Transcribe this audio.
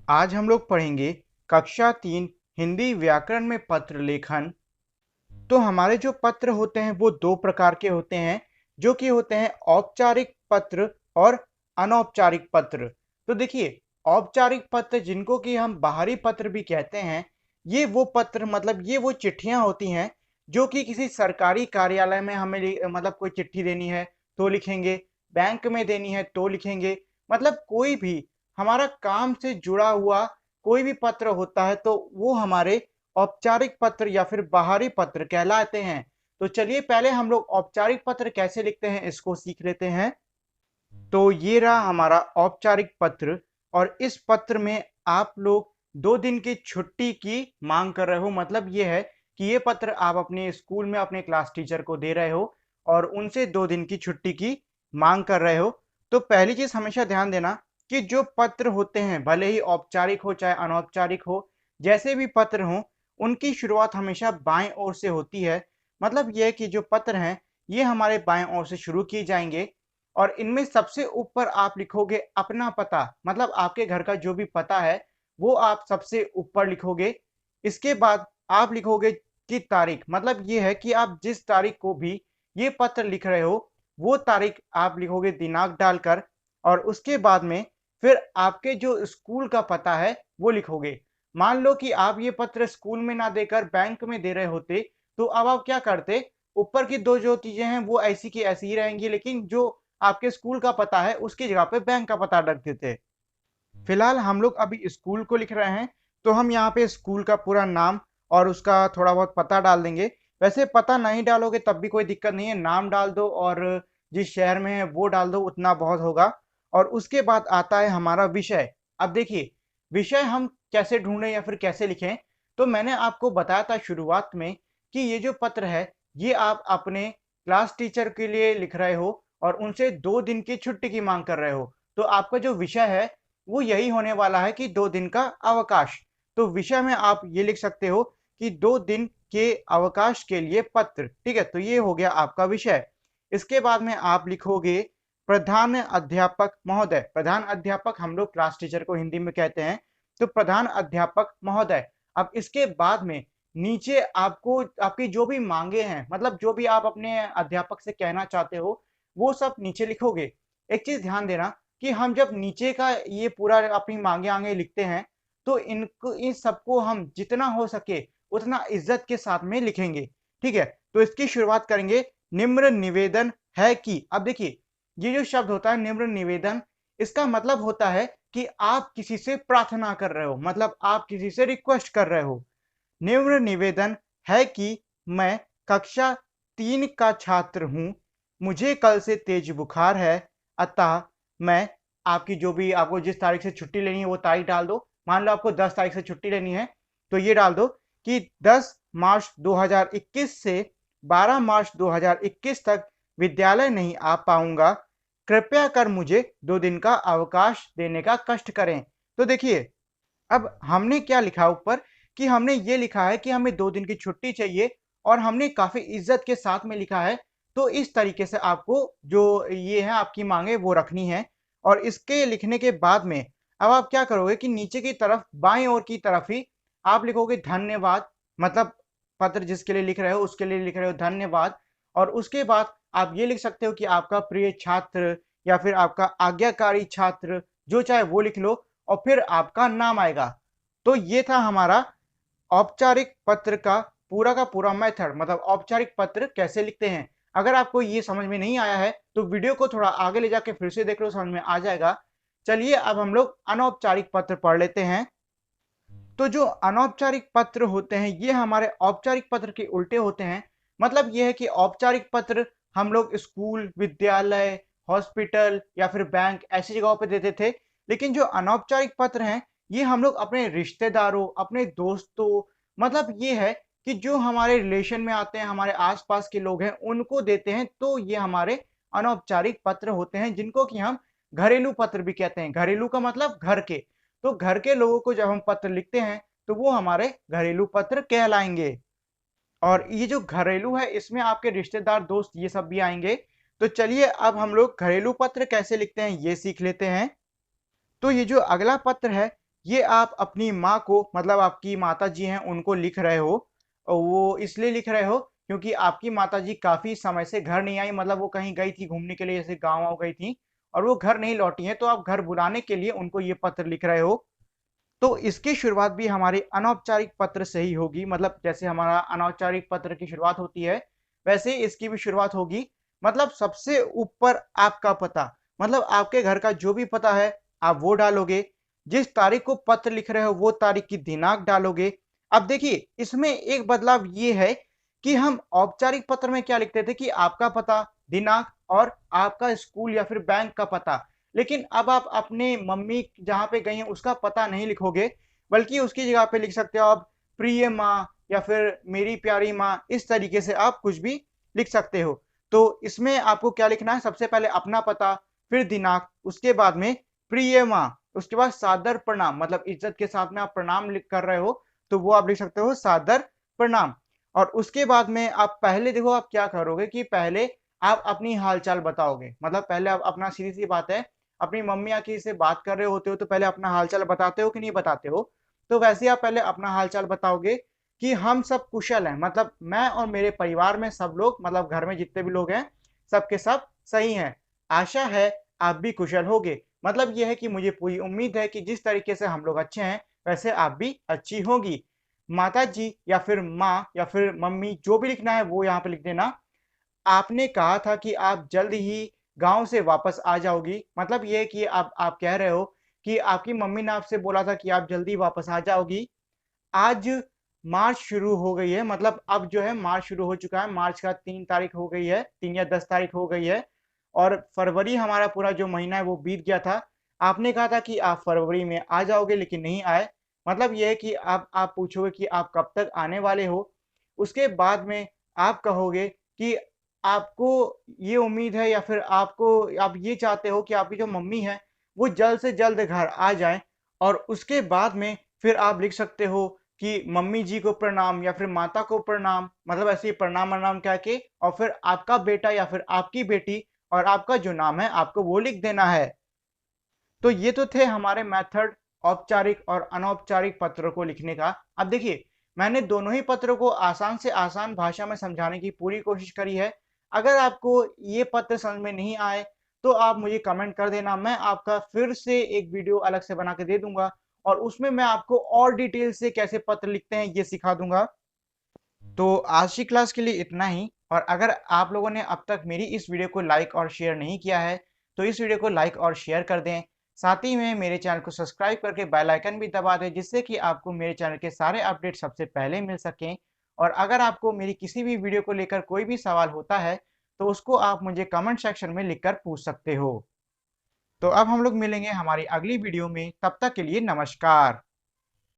आज हम लोग पढ़ेंगे कक्षा 3 हिंदी व्याकरण में पत्र लेखन। तो हमारे जो पत्र होते हैं वो दो प्रकार के होते हैं, जो कि होते हैं औपचारिक पत्र और अनौपचारिक पत्र। तो देखिए, औपचारिक पत्र जिनको कि हम बाहरी पत्र भी कहते हैं, ये वो पत्र मतलब ये वो चिट्ठियां होती हैं जो कि किसी सरकारी कार्यालय में हमें मतलब कोई चिट्ठी देनी है तो लिखेंगे, बैंक में देनी है तो लिखेंगे, मतलब कोई भी हमारा काम से जुड़ा हुआ कोई भी पत्र होता है तो वो हमारे औपचारिक पत्र या फिर बाहरी पत्र कहलाते हैं। तो चलिए पहले हम लोग औपचारिक पत्र कैसे लिखते हैं इसको सीख लेते हैं। तो ये रहा हमारा औपचारिक पत्र और इस पत्र में आप लोग 2 दिन की छुट्टी की मांग कर रहे हो। मतलब ये है कि ये पत्र आप अपने स्कूल में अपने क्लास टीचर को दे रहे हो और उनसे 2 दिन की छुट्टी की मांग कर रहे हो। तो पहली चीज हमेशा ध्यान देना कि जो पत्र होते हैं भले ही औपचारिक हो चाहे अनौपचारिक हो, जैसे भी पत्र हो, उनकी शुरुआत हमेशा बाएं ओर से होती है। मतलब ये है कि जो पत्र हैं ये हमारे बाएं ओर से शुरू किए जाएंगे और इनमें सबसे ऊपर आप लिखोगे अपना पता, मतलब आपके घर का जो भी पता है वो आप सबसे ऊपर लिखोगे। इसके बाद आप लिखोगे कि तारीख, मतलब ये है कि आप जिस तारीख को भी ये पत्र लिख रहे हो वो तारीख आप लिखोगे दिनांक डालकर। और उसके बाद में फिर आपके जो स्कूल का पता है वो लिखोगे। मान लो कि आप ये पत्र स्कूल में ना देकर बैंक में दे रहे होते तो अब आप क्या करते, ऊपर की दो जो चीजें हैं वो ऐसी की ऐसी ही रहेंगी, लेकिन जो आपके स्कूल का पता है उसकी जगह पे बैंक का पता रख देते। फिलहाल हम लोग अभी स्कूल को लिख रहे हैं तो हम यहाँ पे स्कूल का पूरा नाम और उसका थोड़ा बहुत पता डाल देंगे। वैसे पता नहीं डालोगे तब भी कोई दिक्कत नहीं है, नाम डाल दो और जिस शहर में है वो डाल दो, उतना बहुत होगा। और उसके बाद आता है हमारा विषय। अब देखिए, विषय हम कैसे ढूंढें या फिर कैसे लिखें। तो मैंने आपको बताया था शुरुआत में कि ये जो पत्र है ये आप अपने क्लास टीचर के लिए लिख रहे हो और उनसे 2 दिन की छुट्टी की मांग कर रहे हो। तो आपका जो विषय है वो यही होने वाला है कि 2 दिन का अवकाश। तो विषय में आप ये लिख सकते हो कि 2 दिन के अवकाश के लिए पत्र। ठीक है, तो ये हो गया आपका विषय। इसके बाद में आप लिखोगे प्रधान अध्यापक महोदय। प्रधान अध्यापक हम लोग क्लास टीचर को हिंदी में कहते हैं, तो प्रधान अध्यापक महोदय। अब इसके बाद में नीचे आपको आपकी जो भी मांगे हैं, मतलब जो भी आप अपने अध्यापक से कहना चाहते हो वो सब नीचे लिखोगे। एक चीज ध्यान देना कि हम जब नीचे का ये पूरा अपनी मांगे आगे लिखते हैं तो इनको इन सबको हम जितना हो सके उतना इज्जत के साथ में लिखेंगे। ठीक है, तो इसकी शुरुआत करेंगे निम्र निवेदन है कि। अब देखिए, ये जो शब्द होता है निम्र निवेदन, इसका मतलब होता है कि आप किसी से प्रार्थना कर रहे हो, मतलब आप किसी से रिक्वेस्ट कर रहे हो। निम्न निवेदन है कि मैं कक्षा 3 का छात्र हूँ, मुझे कल से तेज बुखार है, अतः मैं आपकी जो भी आपको जिस तारीख से छुट्टी लेनी है वो तारीख डाल दो। मान लो आपको 10 तारीख से छुट्टी लेनी है तो ये डाल दो कि 10 मार्च 2021 से 12 मार्च 2021 तक विद्यालय नहीं आ पाऊंगा, कृपया कर मुझे 2 दिन का अवकाश देने का कष्ट करें। तो देखिए, अब हमने क्या लिखा ऊपर कि हमने ये लिखा है कि हमें 2 दिन की छुट्टी चाहिए और हमने काफी इज्जत के साथ में लिखा है। तो इस तरीके से आपको जो ये है आपकी मांगे वो रखनी है। और इसके लिखने के बाद में अब आप क्या करोगे कि नीचे की तरफ बाएं ओर की तरफ ही आप लिखोगे धन्यवाद, मतलब पत्र जिसके लिए लिख रहे हो उसके लिए लिख रहे हो धन्यवाद। और उसके बाद आप ये लिख सकते हो कि आपका प्रिय छात्र या फिर आपका आज्ञाकारी छात्र, जो चाहे वो लिख लो और फिर आपका नाम आएगा। तो ये था हमारा औपचारिक पत्र का पूरा मेथड, मतलब औपचारिक पत्र कैसे लिखते हैं। अगर आपको ये समझ में नहीं आया है तो वीडियो को थोड़ा आगे ले जाके फिर से देख लो, समझ में आ जाएगा। चलिए अब हम लोग अनौपचारिक पत्र पढ़ लेते हैं। तो जो अनौपचारिक पत्र होते हैं ये हमारे औपचारिक पत्र के उल्टे होते हैं। मतलब ये है कि औपचारिक पत्र हम लोग स्कूल, विद्यालय, हॉस्पिटल या फिर बैंक ऐसी जगहों पे देते थे, लेकिन जो अनौपचारिक पत्र हैं ये हम लोग अपने रिश्तेदारों, अपने दोस्तों, मतलब ये है कि जो हमारे रिलेशन में आते हैं, हमारे आसपास के लोग हैं उनको देते हैं। तो ये हमारे अनौपचारिक पत्र होते हैं जिनको कि हम घरेलू पत्र भी कहते हैं। घरेलू का मतलब घर के। तो घर के लोगों को जब हम पत्र लिखते हैं तो वो हमारे घरेलू पत्र कहलाएंगे। और ये जो घरेलू है इसमें आपके रिश्तेदार, दोस्त ये सब भी आएंगे। तो चलिए अब हम लोग घरेलू पत्र कैसे लिखते हैं ये सीख लेते हैं। तो ये जो अगला पत्र है ये आप अपनी माँ को मतलब आपकी माताजी हैं उनको लिख रहे हो। वो इसलिए लिख रहे हो क्योंकि आपकी माताजी काफ़ी समय से घर नहीं आई, मतलब वो कहीं गई थी घूमने के लिए, जैसे गाँव-वाँव गई थी और वो घर नहीं लौटी हैं, तो आप घर बुलाने के लिए उनको ये पत्र लिख रहे हो। तो इसकी शुरुआत भी हमारी अनौपचारिक पत्र से ही होगी, मतलब जैसे हमारा अनौपचारिक पत्र की शुरुआत होती है, वैसे ही इसकी भी शुरुआत होगी। मतलब सबसे ऊपर आपका पता, मतलब आपके घर का जो भी पता है, आप वो डालोगे। जिस तारीख को पत्र लिख रहे हो, वो तारीख की दिनांक डालोगे। अब देखिए, इसमें एक बदलाव ये है कि हम औपचारिक पत्र में क्या लिखते थे कि आपका पता, दिनांक और आपका स्कूल या फिर बैंक का पता। लेकिन अब आप अपने मम्मी जहाँ पे गई हैं उसका पता नहीं लिखोगे, बल्कि उसकी जगह पे लिख सकते हो आप प्रिय माँ या फिर मेरी प्यारी माँ, इस तरीके से आप कुछ भी लिख सकते हो। तो इसमें आपको क्या लिखना है, सबसे पहले अपना पता, फिर दिनांक, उसके बाद में प्रिय माँ, उसके बाद सादर प्रणाम, मतलब इज़्ज़त के साथ में आप प्रणाम लिख कर रहे हो, तो वो आप लिख सकते हो सादर प्रणाम। और उसके बाद में आप पहले देखो आप क्या करोगे कि पहले आप अपनी हाल-चाल बताओगे। मतलब पहले आप अपना सीधी-सी बात है, अपनी मम्मी या किसी से बात कर रहे होते हो तो पहले अपना हाल-चाल बताते हो कि नहीं बताते हो? तो वैसे ही आप पहले अपना हाल-चाल बताओगे कि हम सब कुशल हैं, मतलब मैं और मेरे परिवार में सब लोग, मतलब घर में जितने भी लोग हैं, सब के सब सही हैं। आशा है आप भी कुशल होंगे। मतलब ये है कि मुझे पूरी उम्मीद है कि जिस तरीके से हम लोग अच्छे हैं, वैसे आप भी अच्छी होंगी। माताजी या फिर माँ या फिर मम्मी जो भी लिखना है वो यहाँ पे लिख देना। आपने कहा था कि आप जल्द ही गाँव से वापस आ जाओगी। मतलब ये है कि आप कह रहे हो कि आपकी मम्मी ने आपसे बोला था कि आप जल्दी वापस आ जाओगी। आज मार्च शुरू हो गई है, मतलब अब जो है मार्च शुरू हो चुका है। मार्च का 3 तारीख हो गई है, 3 या 10 तारीख हो गई है और फरवरी हमारा पूरा जो महीना है वो बीत गया था। आपने कहा था कि आप फरवरी में आ जाओगे लेकिन नहीं आए। मतलब ये है कि अब आप पूछोगे कि आप कब तक आने वाले हो? उसके बाद में आप कहोगे कि आपको ये उम्मीद है या फिर आप ये चाहते हो कि आपकी जो मम्मी है, वो जल्द से जल्द घर आ जाएँ और उसके बाद में फिर आप लिख सकते हो कि मम्मी जी को प्रणाम या फिर माता को प्रणाम, मतलब ऐसे ही प्रणाम-वरनाम कह के और फिर आपका बेटा या फिर आपकी बेटी और आपका जो नाम है, आपको वो लिख देना है। तो ये तो थे हमारे मेथड औपचारिक और अनौपचारिक पत्र को लिखने का। अब देखिए, मैंने दोनों ही पत्रों को आसान से आसान भाषा में समझाने की पूरी कोशिश करी है। अगर आपको ये पत्र समझ में नहीं आए, तो आप मुझे कमेंट कर देना, मैं आपका फिर से एक वीडियो अलग से बना के दे दूँगा और उसमें मैं आपको और डिटेल से कैसे पत्र लिखते हैं, ये सिखा दूँगा। तो आज की क्लास के लिए इतना ही और अगर आप लोगों ने अब तक मेरी इस वीडियो को लाइक और शेयर नहीं किया है, तो इस वीडियो को लाइक और शेयर कर दें। साथ ही में मेरे चैनल को सब्सक्राइब करके बेल आइकन भी दबा दें, जिससे कि आपको मेरे चैनल के सारे अपडेट सबसे पहले मिल सकें। और अगर आपको मेरी किसी भी वीडियो को लेकर कोई भी सवाल होता है, तो उसको आप मुझे कमेंट सेक्शन में लिखकर पूछ सकते हो। तो अब हम लोग मिलेंगे हमारी अगली वीडियो में, तब तक के लिए नमस्कार।